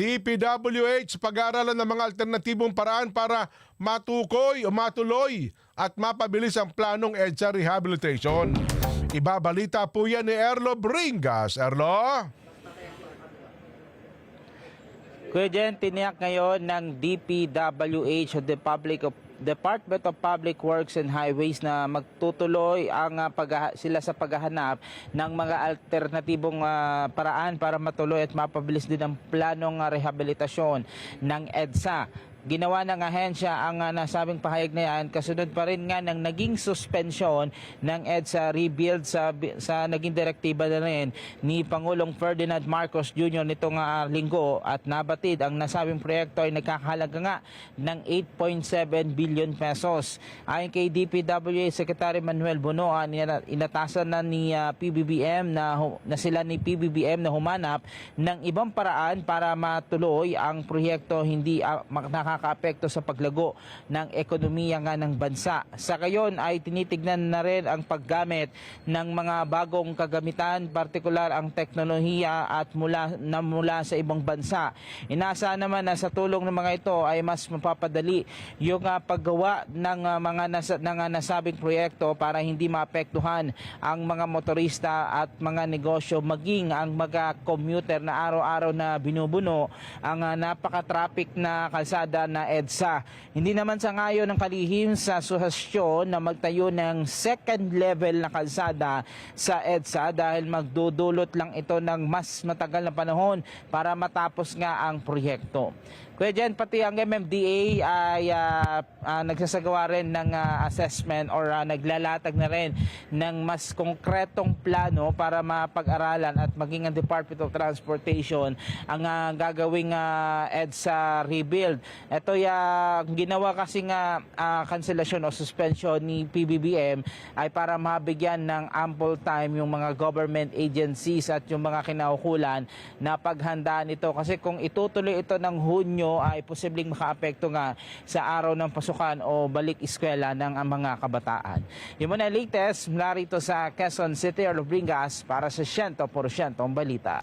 DPWH, pag-aaralan ng mga alternatibong paraan para matukoy o matuloy at mapabilis ang planong EDSA rehabilitation. Ibabalita po yan ni Erlo Bringas. Erlo? Kuya Jen, tiniyak ngayon ng DPWH o Department of Public Works and Highways na magtutuloy sila sa paghahanap ng mga alternatibong paraan para matuloy at mapabilis din ang planong rehabilitasyon ng EDSA. Ginawa ng ahensya ang nasabing pahayag na yan kasunod pa rin nga ng naging suspensyon ng EDSA rebuild sa naging direktiba na rin ni Pangulong Ferdinand Marcos Jr. nitong linggo at nabatid ang nasabing proyekto ay nagkakahalaga nga ng 8.7 billion pesos. Ayon kay DPWH Secretary Manuel Bonoa, inatasan na ni PBBM na sila ni PBBM na humanap ng ibang paraan para matuloy ang proyekto hindi nakakaapekto sa paglago ng ekonomiya nga ng bansa. Sa gayon ay tinitignan na rin ang paggamit ng mga bagong kagamitan, partikular ang teknolohiya at mula sa ibang bansa. Inaasahan naman na sa tulong ng mga ito ay mas mapapadali yung paggawa ng mga nasabing proyekto para hindi maapektuhan ang mga motorista at mga negosyo maging ang mga commuter na araw-araw na binubuno ang napaka-traffic na kalsada na EDSA. Hindi naman sa ngayon ng kalihim sa suhestyon na magtayo ng second level na kalsada sa EDSA dahil magdudulot lang ito ng mas matagal na panahon para matapos nga ang proyekto. Kuya Jen, pati ang MMDA ay nagsasagawa rin ng assessment or naglalatag na rin ng mas konkretong plano para mapag-aralan at maging ang Department of Transportation ang gagawing EDSA rebuild. Ito yung ginawa kasi cancellation o suspension ni PBBM ay para mabigyan ng ample time yung mga government agencies at yung mga kinaukulan na paghandaan ito. Kasi kung itutuloy ito ng Hunyo ay posibleng makaapekto nga sa araw ng pasukan o balik eskwela ng mga kabataan. Yung muna latest mula rito sa Quezon City, Erlo Bringas para sa 100% balita.